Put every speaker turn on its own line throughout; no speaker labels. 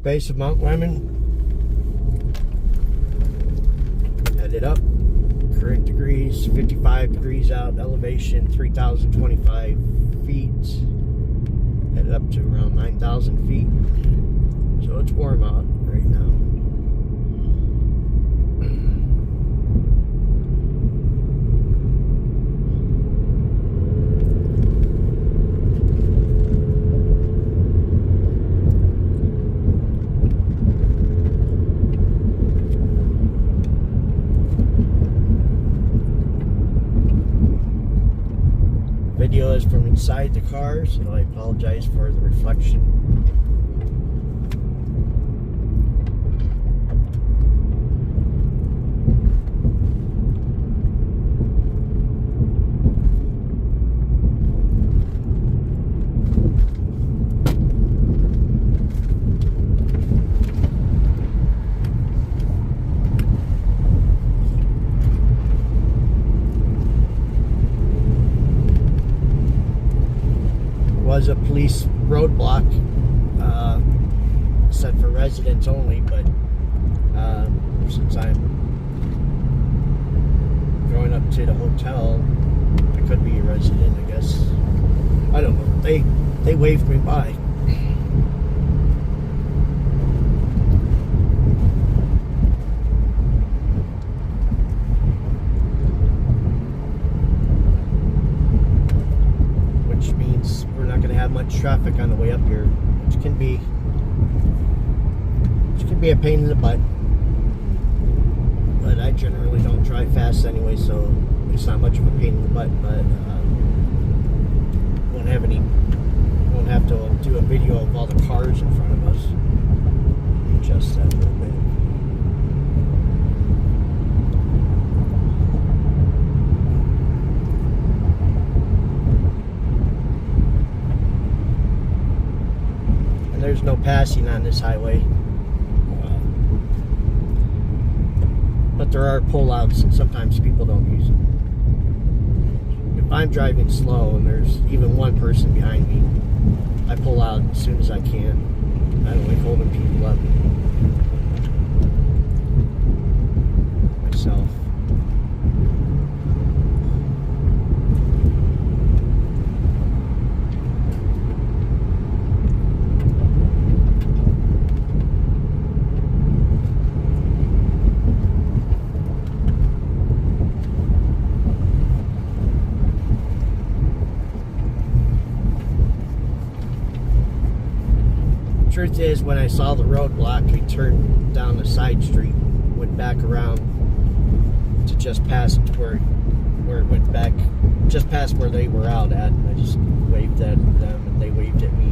Base of Mount Lemmon. Headed up. Current degrees 55 degrees out. Elevation 3,025 feet. Headed up to around 9,000 feet. So it's warm out right now. Video is from inside the car, so I apologize for the reflection. Was a police roadblock set for residents only, but since I'm going up to the hotel, I could be a resident, I guess. I don't know. They waved me by. Which means we're not going to have much traffic on the way up here, which can be a pain in the butt. But I generally don't drive fast anyway, so it's not much of a pain in the butt. But won't have to do a video of all the cars in front of us. Adjust that a little bit. There's no passing on this highway, but there are pullouts and sometimes people don't use them. If I'm driving slow and there's even one person behind me, I pull out as soon as I can. I don't like holding people up myself. Truth is, when I saw the roadblock, I turned down the side street, went back around to just past where it went back, just past where they were out at. I just waved at them and they waved at me.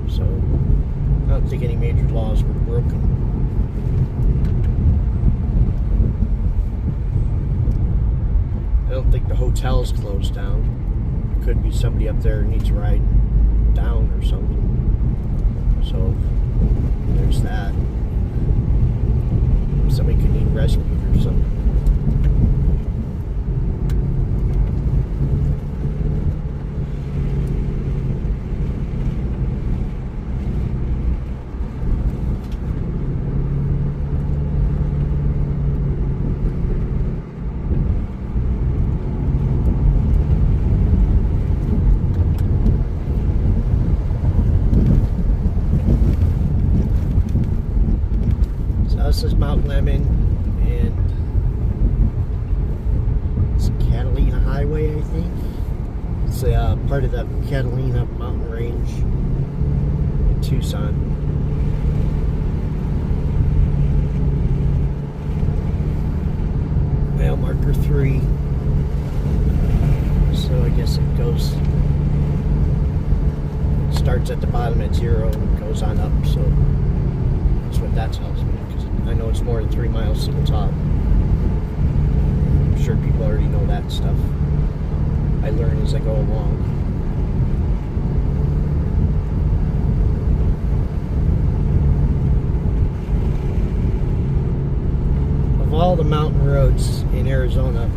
So I don't think any major laws were broken. I don't think the hotel's closed down. There could be somebody up there who needs a ride down or something. So there's that. Somebody could need rescued or something. This is Mount Lemmon, and it's Catalina Highway, I think. It's part of the Catalina mountain range in Tucson. Mile marker 3. So I guess it starts at the bottom at 0 and goes on up, so that's what that tells me. I know it's more than 3 miles to the top. I'm sure people already know that stuff. I learn as I go along. Of all the mountain roads in Arizona,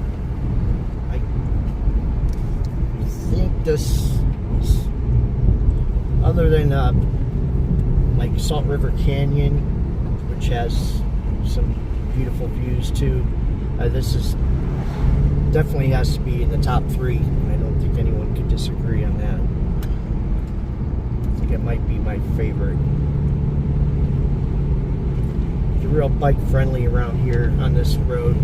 I think this, other than like Salt River Canyon, which has some beautiful views too. This is definitely has to be in the top 3. I don't think anyone could disagree on that. I think it might be my favorite. It's real bike friendly around here on this road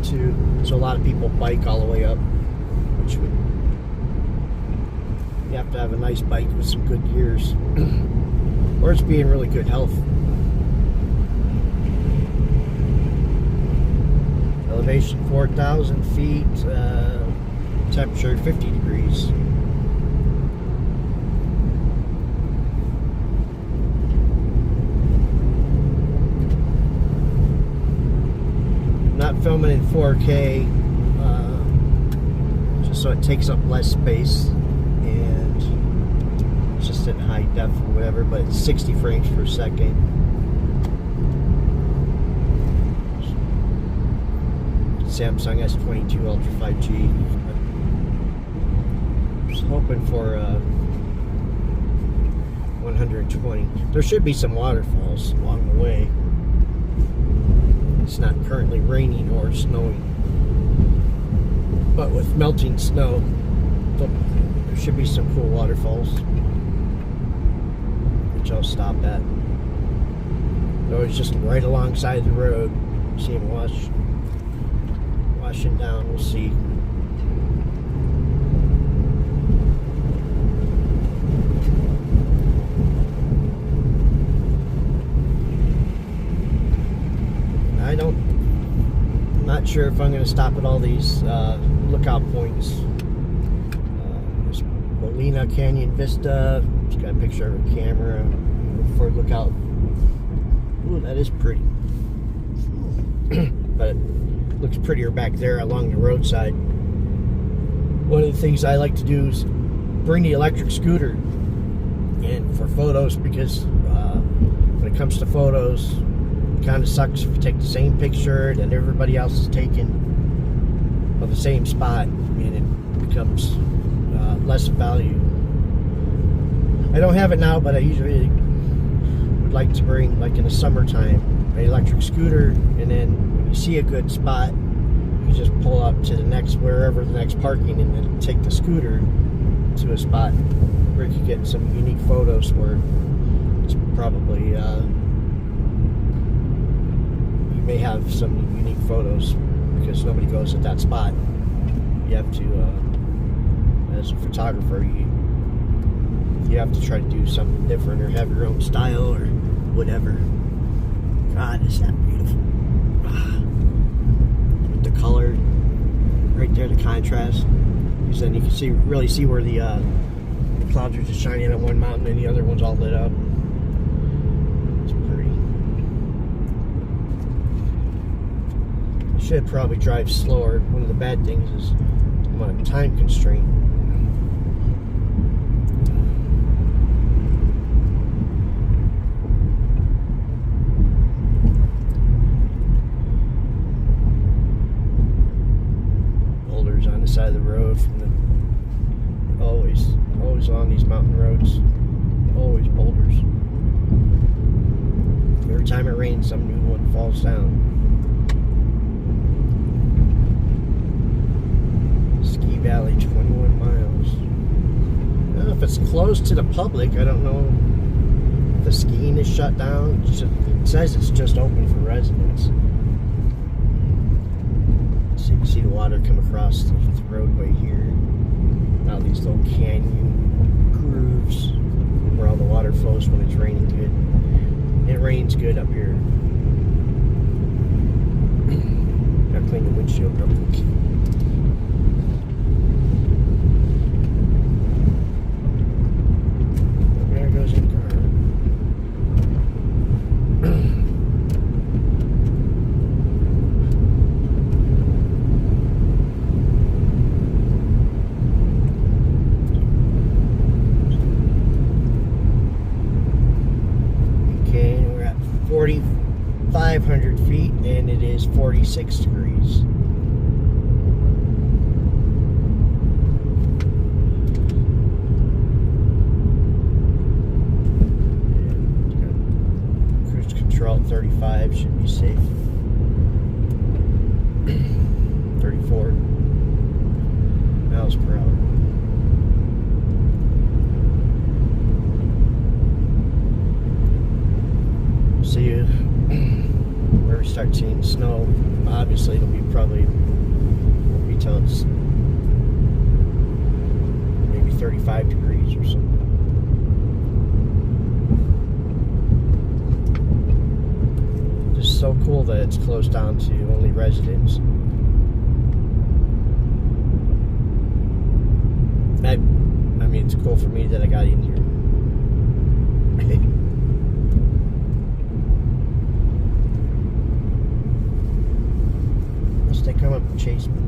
too, so a lot of people bike all the way up, which would, you have to have a nice bike with some good gears or it's be in really good health. Elevation 4,000 feet, temperature 50 degrees. Not filming in 4K, just so it takes up less space, and it's just in high def or whatever, but it's 60 frames per second. Samsung S22 Ultra 5G. Just hoping for 120. There should be some waterfalls along the way. It's not currently raining or snowing, but with melting snow, there should be some cool waterfalls, which I'll stop at. They're always just right alongside the road. See them washing down. We'll see. I'm not sure if I'm going to stop at all these lookout points. There's Molina Canyon Vista. Just got a picture of a camera for lookout. Ooh, that is pretty. But it looks prettier back there along the roadside. One of the things I like to do is bring the electric scooter in for photos, because when it comes to photos, it kind of sucks if you take the same picture that everybody else is taking of the same spot, and it becomes less value. I don't have it now, but I usually would like to bring, like in the summertime, an electric scooter, and then when you see a good spot, you just pull up to the next, wherever the next parking, and then take the scooter to a spot where you can get some unique photos where it's probably you may have some unique photos because nobody goes at that spot. You have to, as a photographer, you have to try to do something different or have your own style or whatever. God, is that beautiful. With the color right there, the contrast, because then you can really see where the clouds are just shining on one mountain and the other one's all lit up. It's pretty. I should probably drive slower. One of the bad things is I'm on a time constraint. Side of the road from the always on these mountain roads, always boulders. Every time it rains, some new one falls down. Ski Valley, 21 miles. I don't know if it's closed to the public. I don't know if the skiing is shut down. It says it's just open for residents. So you can see the water come across the roadway here. Now these little canyon grooves where all the water flows when it's raining good. It rains good up here. Gotta clean the windshield real quick. There goes the car. Okay, we're at 4,500 feet and it is 46 degrees. 35 should be safe. 34 miles per hour. See where we start seeing snow. Obviously, it'll be probably won't be till it's maybe 35 degrees or something. Just so cool that it's closed down to only residents. I mean, it's cool for me that I got in here. Unless they come up and chase me.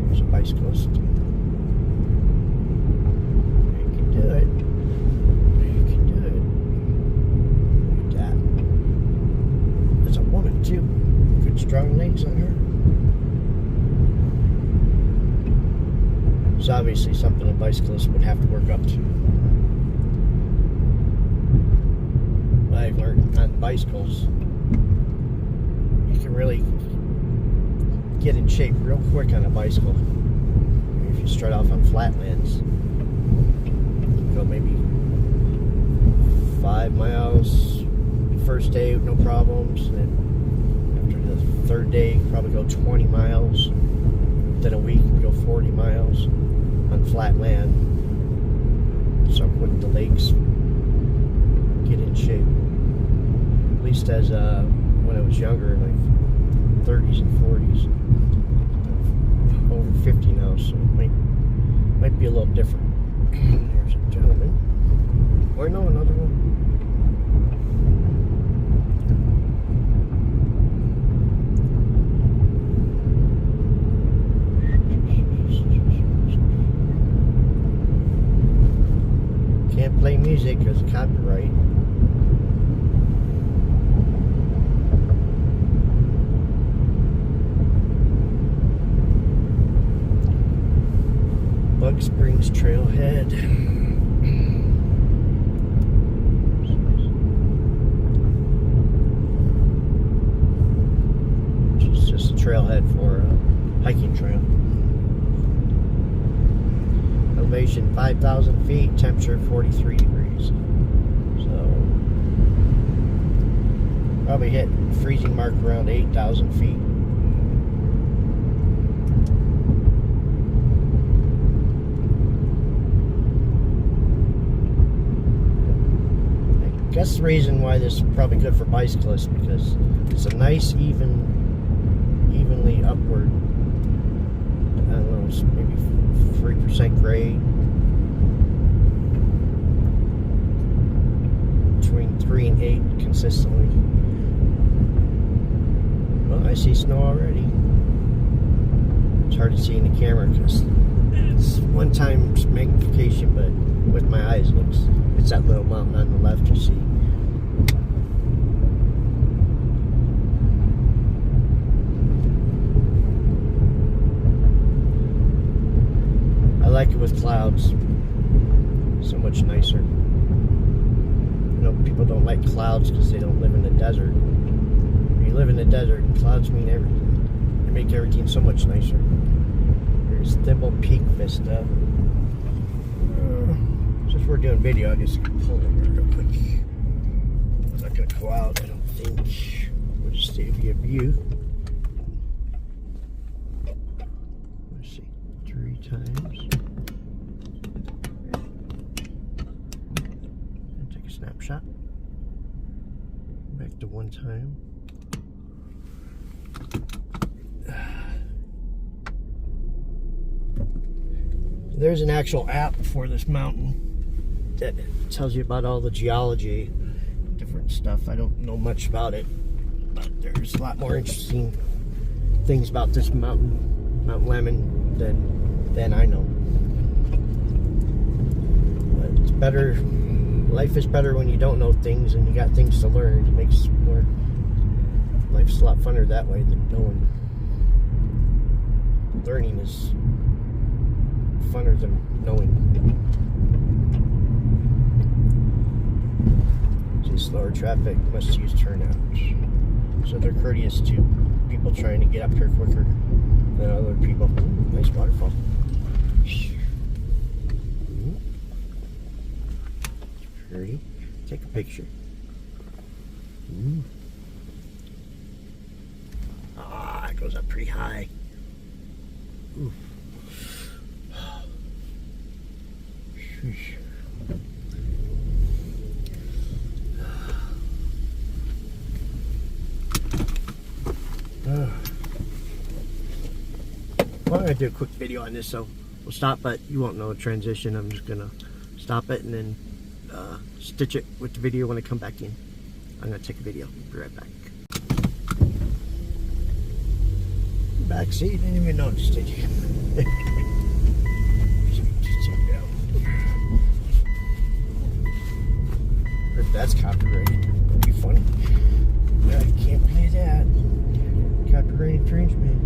There's a bicyclist. You can do it. You can do it. Look at that. There's a woman too. Good strong legs on her. It's obviously something a bicyclist would have to work up to. I've learned on bicycles, you can really get in shape real quick on a bicycle. If you start off on flatlands, you go maybe 5 miles the first day with no problems. Then after the third day, you probably go 20 miles. Then a week, you go 40 miles on flat land. So with the legs get in shape. At least as when I was younger, in my 30s and 40s. I'm over 50 now, so it might be a little different. There's a gentleman. Or no, another one. Can't play music because of copyright. Bug Springs Trailhead. It's just a trailhead for a hiking trail. Elevation 5,000 feet, temperature 43 degrees. So, probably hit freezing mark around 8,000 feet. I guess the reason why this is probably good for bicyclists because it's a nice, evenly upward. I don't know, maybe 3% grade. Between 3 and 8 consistently. Well, I see snow already. It's hard to see in the camera because it's one times magnification, but with my eyes it's that little mountain on the left you see. I like it with clouds. So much nicer. You know, people don't like clouds because they don't live in the desert. When you live in the desert, clouds mean everything. They make everything so much nicer. Here's Thimble Peak Vista. Since we're doing video, I guess I can pull over real quick. I'm not going to go out, I don't think. We'll just stay via view. Let's see, 3 times. Take a snapshot. Back to 1 time. There's an actual app for this mountain that tells you about all the geology, different stuff. I don't know much about it, but there's a lot more interesting things about this mountain, Mount Lemmon, than I know. But it's better. Life is better when you don't know things and you got things to learn. It makes life's a lot funner that way than knowing. Learning is funner than knowing. See, slower traffic, must use turnout. So they're courteous to people trying to get up here quicker than other people. Nice waterfall. Pretty. Take a picture. Ah, it goes up pretty high. Ooh. Well, I'm going to do a quick video on this, so we'll stop, but you won't know the transition. I'm just going to stop it and then stitch it with the video when I come back in. I'm going to take a video. Be right back. Back seat, didn't even notice, did you? If that's copyrighted, that'd be funny. I can't play that. Copyrighted infringement.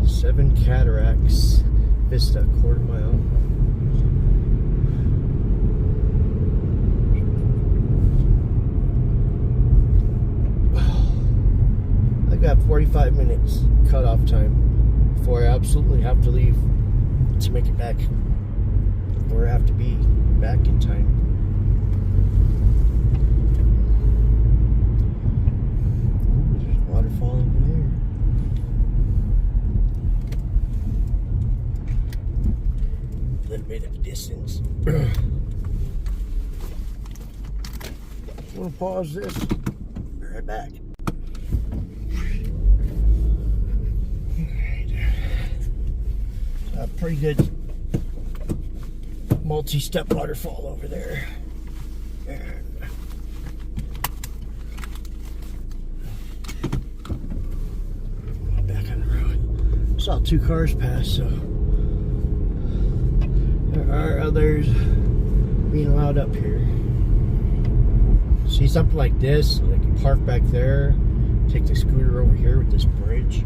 Seven Cataracts Vista, quarter mile. I've got 45 minutes cutoff time before I absolutely have to leave to make it back, or I have to be back in time. Ooh, there's a waterfall over there. A little bit of distance. I'm gonna pause this. Be right back. A pretty good multi-step waterfall over there. And back on the road. Saw two cars pass, so there are others being allowed up here. See something like this, you can park back there, take the scooter over here with this bridge,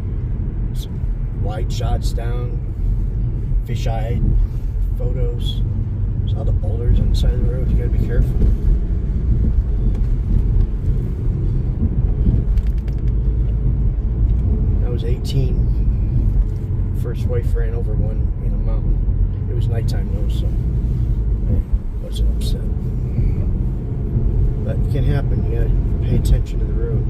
some wide shots down. Fisheye photos. Saw the boulders on the side of the road. You gotta be careful. I was 18. First wife ran over one in a mountain. It was nighttime though, so I wasn't upset. But it can happen. You gotta pay attention to the road.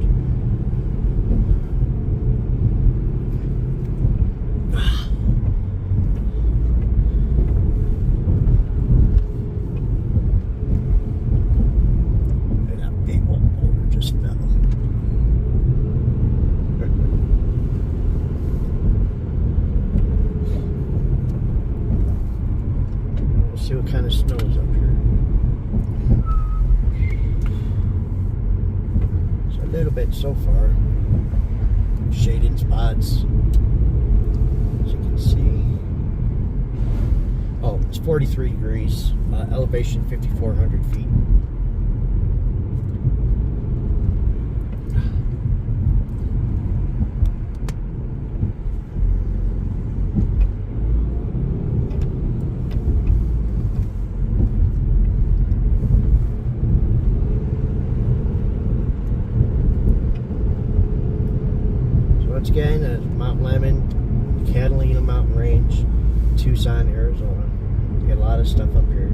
See what kind of snow is up here. So a little bit so far. Shaded spots. As you can see. Oh, it's 43 degrees. Elevation 5,400 feet. Once again, Mount Lemmon, Catalina Mountain Range, Tucson, Arizona. You got a lot of stuff up here.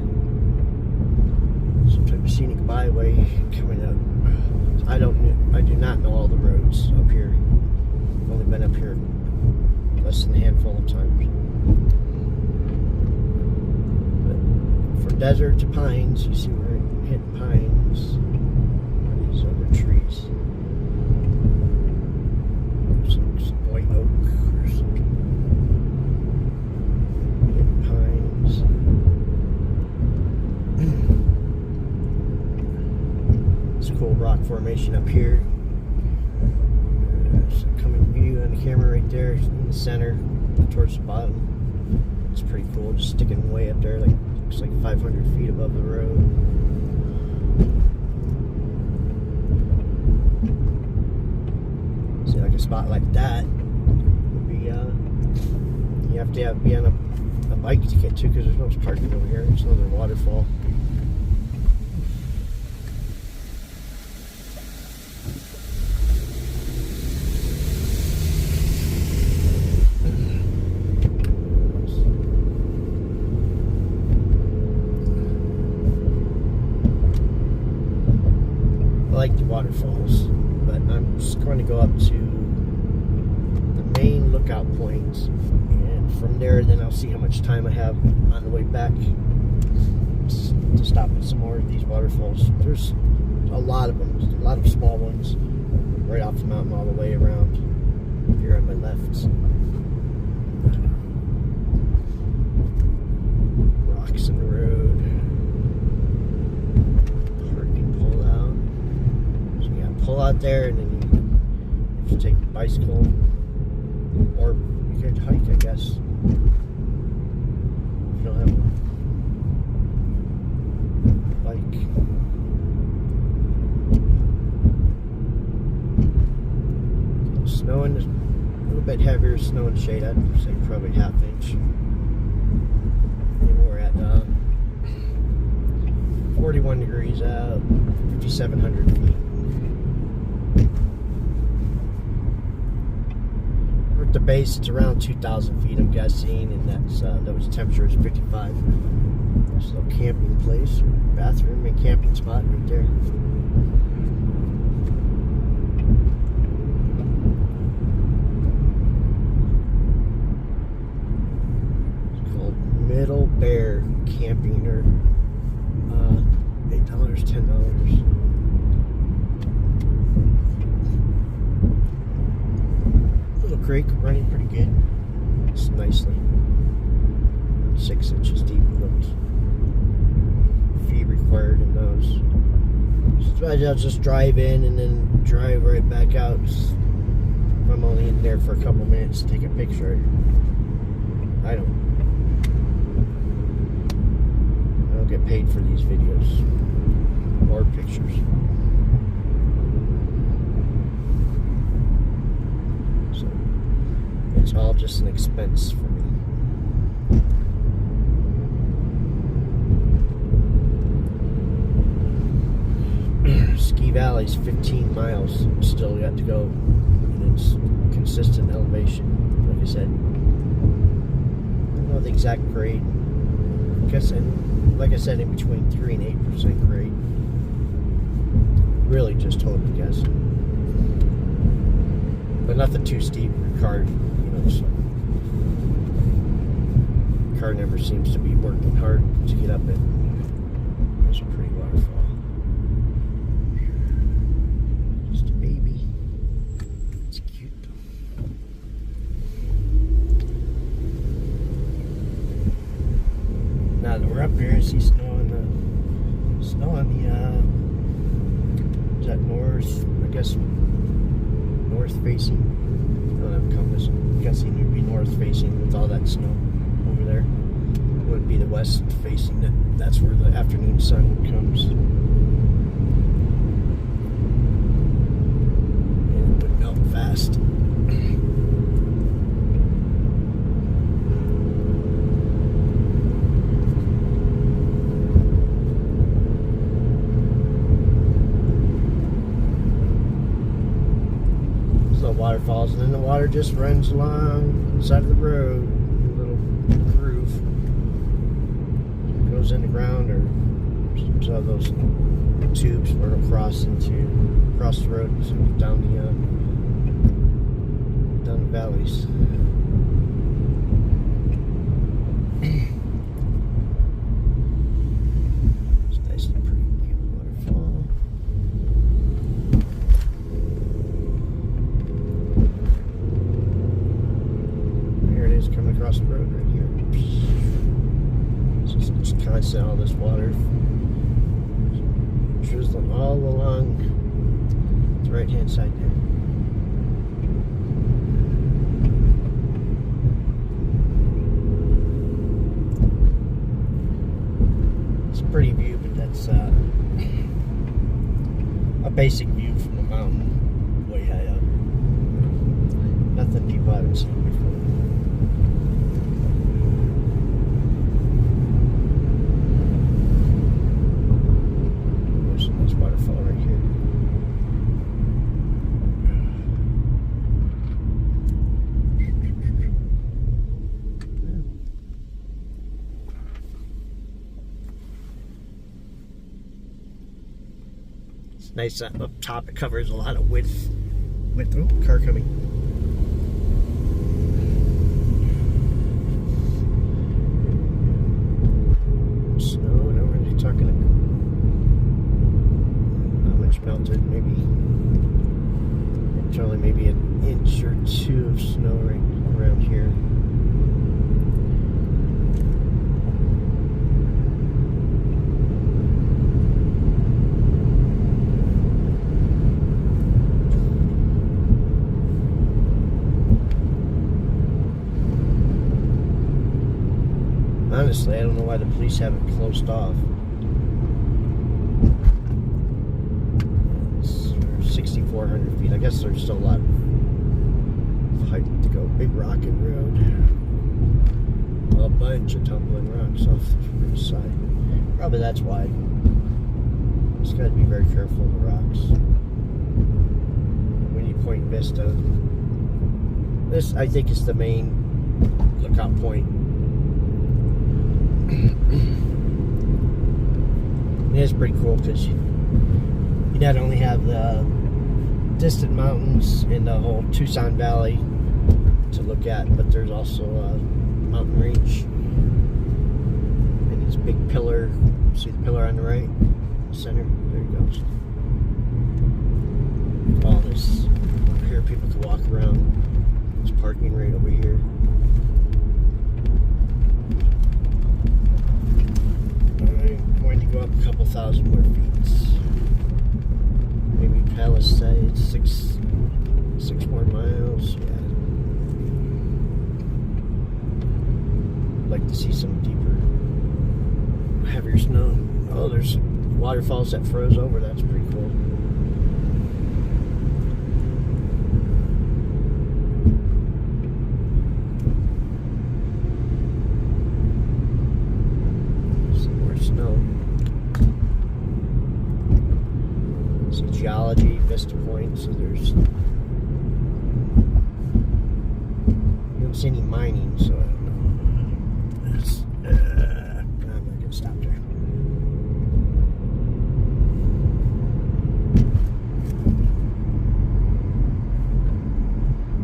Some type of scenic byway coming up. I do not know all the roads up here. I've only been up here less than a handful of times. But from desert to pines, you see where it hit pines. These other trees. Some white oak or something. Pines. It's a cool rock formation up here. There's a coming view on the camera right there in the center, towards the bottom. It's pretty cool, just sticking way up there, like looks like 500 feet above the road. See, like a spot like that would be, you have to be on a bike to get to, because there's no parking over here. There's another waterfall. waterfalls, but I'm just going to go up to the main lookout point, and from there then I'll see how much time I have on the way back to stop at some more of these waterfalls. There's a lot of them, a lot of small ones right off the mountain all the way around here on my left. Rocks in the road. Parking pull out. So you gotta pull out there, and then you take a bicycle, or you could hike, I guess. If you don't have a bike. Snowing, a little bit heavier snow and shade. I'd say probably ½ inch. And we're at 41 degrees out, 5,700 feet. We're at the base, it's around 2,000 feet, I'm guessing, and those temperatures 55. There's a little camping place, bathroom and camping spot right there. Middle Bear camping, or $8, $10. Little creek running pretty good. It's nicely 6 inches deep. Fee required in those. So I'll just drive in and then drive right back out. I'm only in there for a couple minutes to take a picture. I don't get paid for these videos or pictures. So it's all just an expense for me. Ski Valley's 15 miles still got to go, and it's consistent elevation. Like I said, I don't know the exact grade. I guess, like I said, in between 3 and 8% grade. Really just totally guessing. But nothing too steep. Car, so car never seems to be working hard to get up it. There's a pretty waterfall. Just a baby. It's cute. Now that we're up here, I see snow on the is that north? I guess north facing. I don't have a compass. I'm guessing it would be north facing with all that snow over there. It would be the west facing. That's where the afternoon sun comes. And it would melt fast. Waterfalls, and then the water just runs along the side of the road, a little groove, goes in the ground, or some of those tubes where it'll cross the road and down the valleys. It's nice and pretty waterfall. Coming across the road right here. It's just constant, all this water drizzling all along the right hand side there. It's a pretty view, but that's a basic view from the mountain way high up. Nothing people haven't seen before. Waterfall right here. nice up top. It covers a lot of width. Oh, car coming. Snow. No, we're really talking. How much melted? Maybe. It's only maybe an inch or two of snow right around here. Honestly, I don't know why the police have it closed off. It's 6,400 feet. I guess there's still a lot of height to go. Big rocket road. A bunch of tumbling rocks off the side. Probably that's why. Just gotta be very careful of the rocks. When you point Vista. This, I think, is the main lookout point. It is pretty cool because you not only have the distant mountains in the whole Tucson Valley to look at, but there's also a mountain range and this big pillar. See the pillar on the right, center. There it goes. All this over here, people can walk around. There's parking right over here. Going to go up a couple thousand more feet. Maybe Palisade, six more miles. Yeah. I'd like to see some deeper, heavier snow. Oh, there's waterfalls that froze over. That's pretty cool. Snow. See geology, Vista Point, so there's you don't see any mining, so I don't know. I'm not gonna stop there.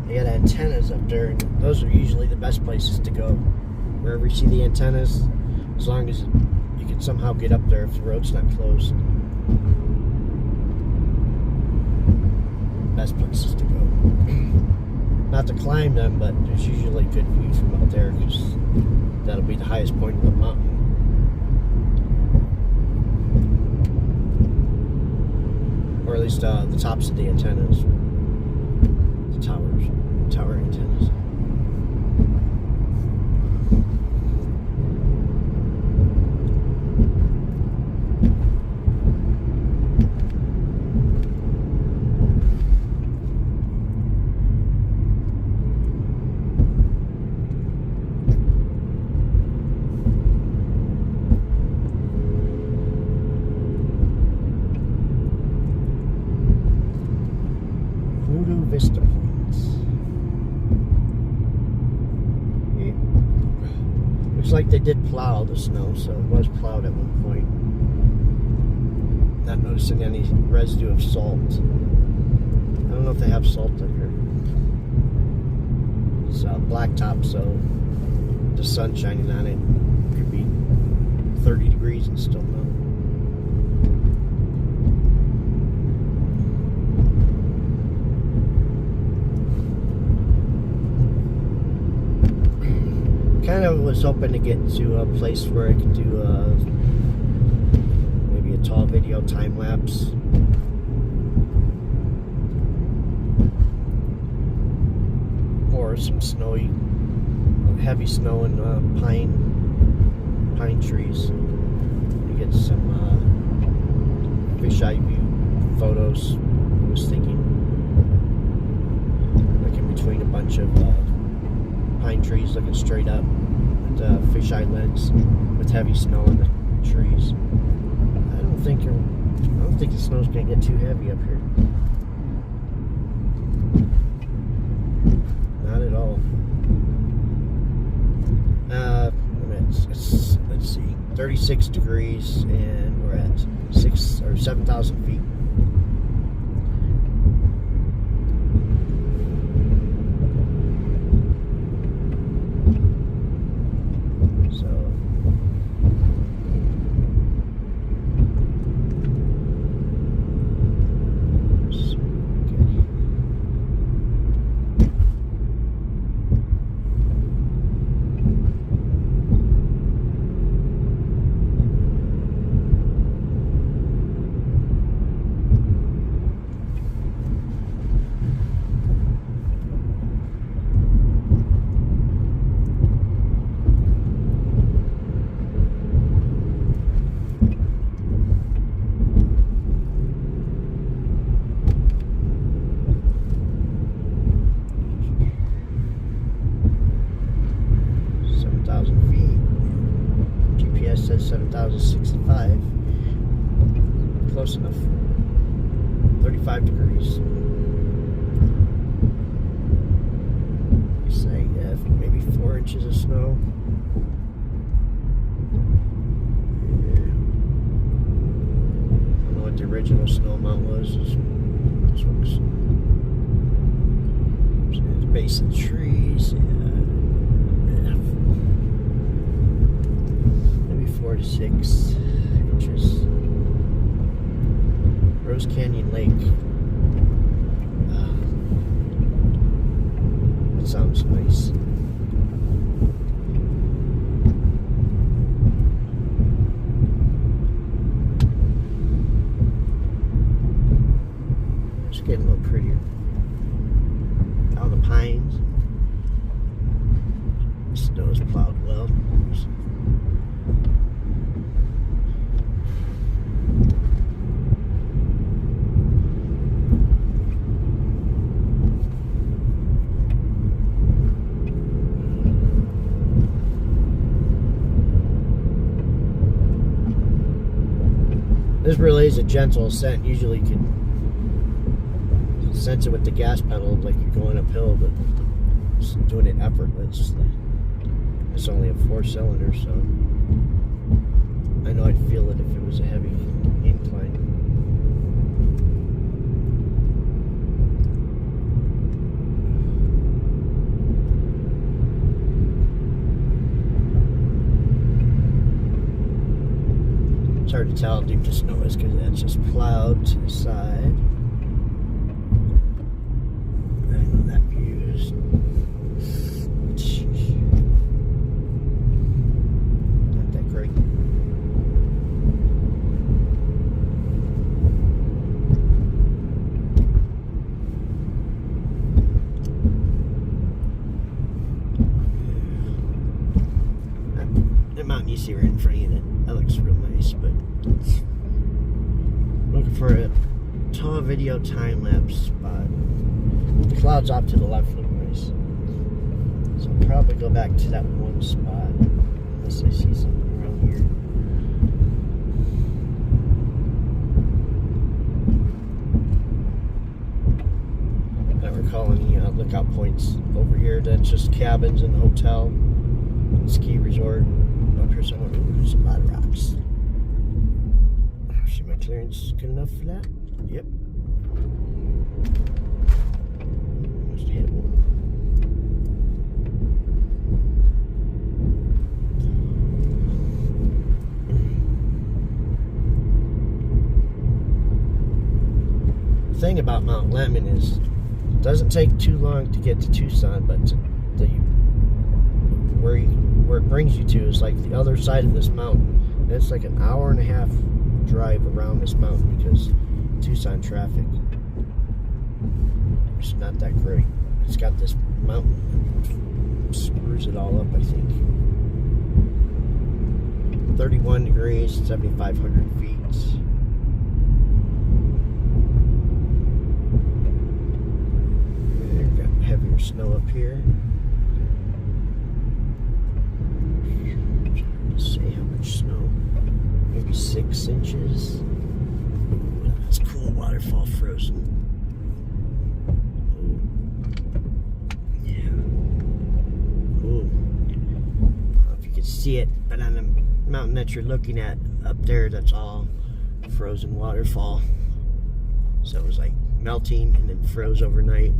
They got antennas up there, and those are usually the best places to go. Wherever you see the antennas, as long as you can somehow get up there if the road's not closed. Best places to go. Not to climb them, but there's usually good view from up there because that'll be the highest point of the mountain. Or at least the tops of the antennas. The tower antennas. Vista Points. Yeah. Looks like they did plow the snow, so it was plowed at one point. Not noticing any residue of salt. I don't know if they have salt up here. It's blacktop, so the sun shining on it could be 30 degrees and still no. Kind of was hoping to get to a place where I could do maybe a tall video time lapse. Or some snowy, heavy snow and pine trees. To get some fisheye view photos. I was thinking, like in between a bunch of pine trees looking straight up with a fisheye lens with heavy snow in the trees. I don't think the snow's gonna get too heavy up here. Not at all. Let's see, 36 degrees, and we're at 7,000 feet. GPS says 7,065. Close enough. 35 degrees. We say maybe 4 inches of snow. The original snow amount was. This one's the base of the trees. Yeah. Maybe 4 to 6 inches. Rose Canyon Lake. That sounds nice. Getting a little prettier. All the pines. The snow's plowed well. This really is a gentle ascent. Usually you can sense it with the gas pedal, like you're going uphill, but just doing it effortlessly. It's only a 4-cylinder, so I know I'd feel it if it was a heavy incline. It's hard to tell how deep the snow is because that's just plowed to the side. Mountain you see right in front of you, that looks real nice, but I'm looking for a tall video time-lapse spot. The clouds off to the left look nice, so I'll probably go back to that one spot unless I see something around here. I don't recall any lookout points over here. That's just cabins and hotel, ski resort. Up here somewhere, there's a lot of rocks. See, my clearance good enough for that? Yep. Must hit one. The thing about Mount Lemmon is it doesn't take too long to get to Tucson, but where it brings you to is like the other side of this mountain. And it's like an 1.5-hour drive around this mountain because Tucson traffic is not that great. It's got this mountain that screws it all up, I think. 31 degrees, 7,500 feet. Got heavier snow up here. See how much snow, maybe 6 inches. Ooh, that's cool. Waterfall frozen. Ooh. Yeah. Ooh. I don't know if you can see it, but on the mountain that you're looking at up there, that's all frozen waterfall. So it was like melting and then froze overnight.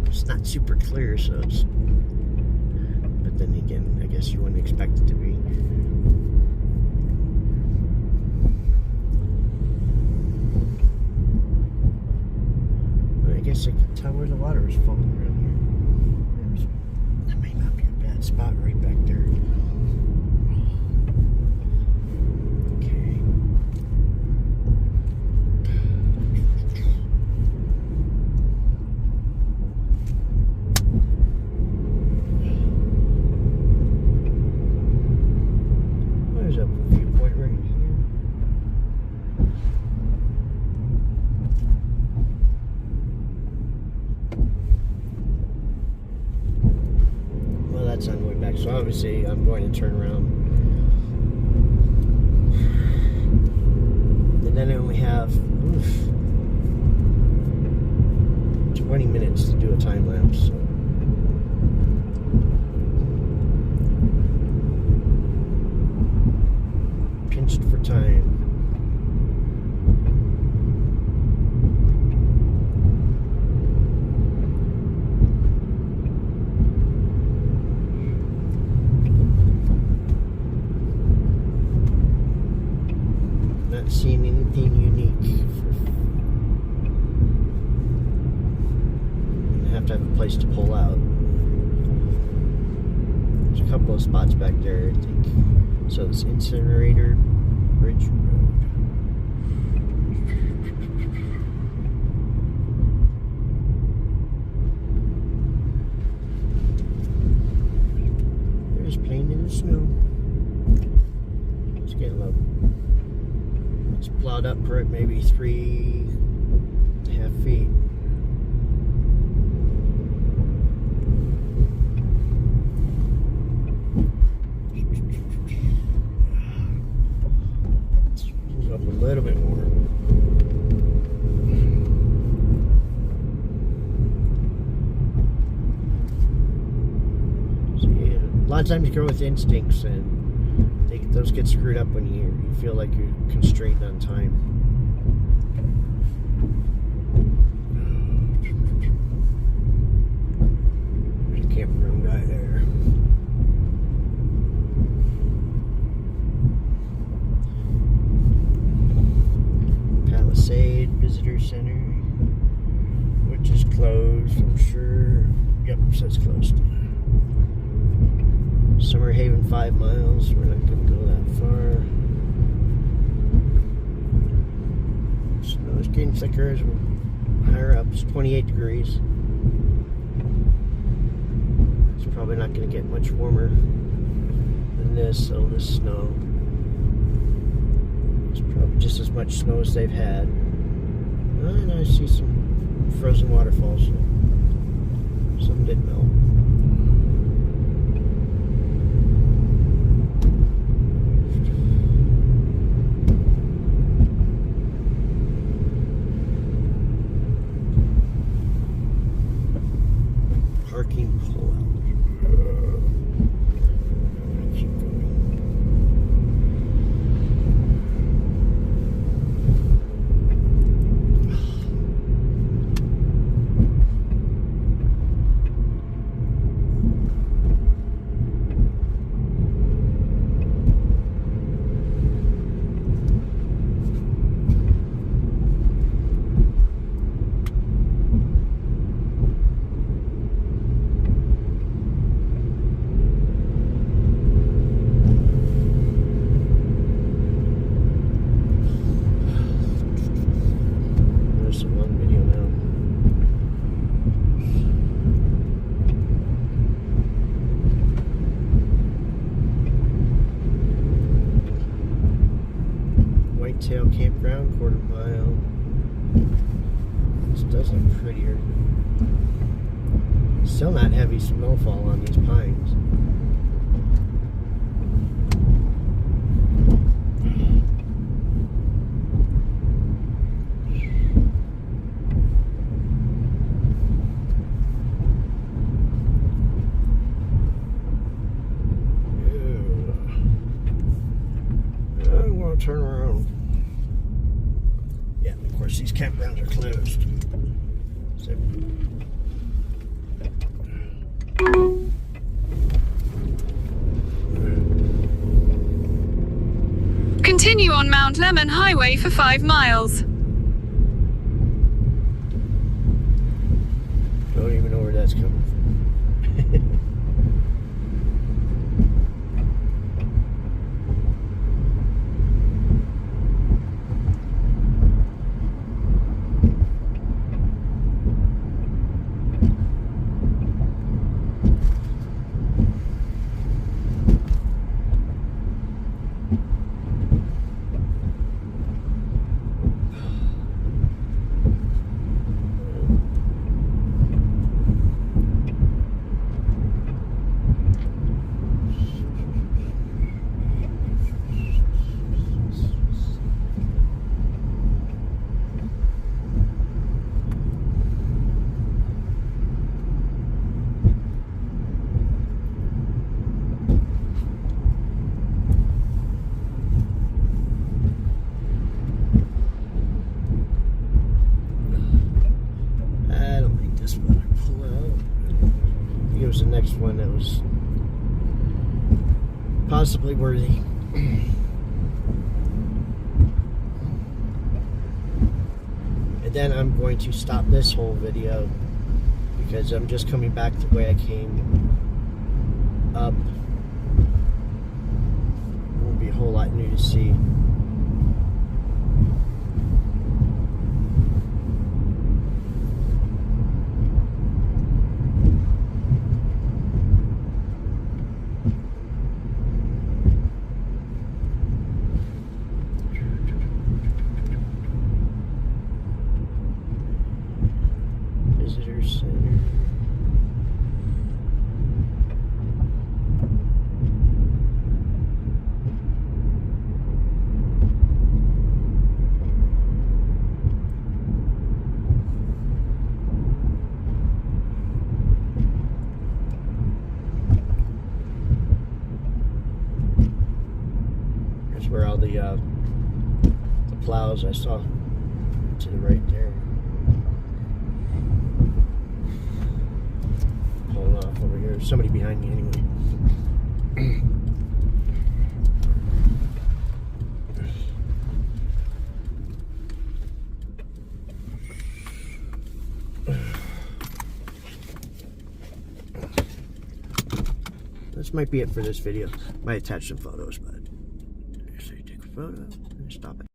It's not super clear, so it's, but then again, I guess you wouldn't expect it to be. I guess I can tell where the water is falling around here. That may not be a bad spot right back there. So obviously I'm going to turn around. And then I only have 20 minutes to do a time lapse. So. Pinched for time. Not seeing anything unique. I have to have a place to pull out. There's a couple of spots back there, I think. So this Incinerator Bridge Road. There's playing in the snow. It's getting low. It's plowed up for maybe 3.5 feet. Up a little bit more. See, a lot of times you go with instincts, and those get screwed up when you feel like you're constrained on time. There's a campground guy there. Palisade Visitor Center, which is closed, I'm sure. Yep, says closed. Summer Haven 5 miles. We're not going to go that far. Snow is getting thicker as we're higher up. It's 28 degrees. It's probably not going to get much warmer than this, so this snow. It's probably just as much snow as they've had. And I see some frozen waterfalls. So some did melt. Parking pullout. Keep going. Tail Campground, quarter mile. This does look prettier. Still not heavy snowfall on these pines. I want to turn around. Yeah, of course, these campgrounds are closed. So.
Continue on Mount Lemmon Highway for 5 miles.
Don't even know where that's coming from. next one that was possibly worthy. And then I'm going to stop this whole video because I'm just coming back the way I came up. Won't be a whole lot new to see. Visitor Center. Here's where all the plows I saw to the right there. Pulling off over here. There's somebody behind me anyway. This might be it for this video. Might attach some photos, but so you take a photo and stop it.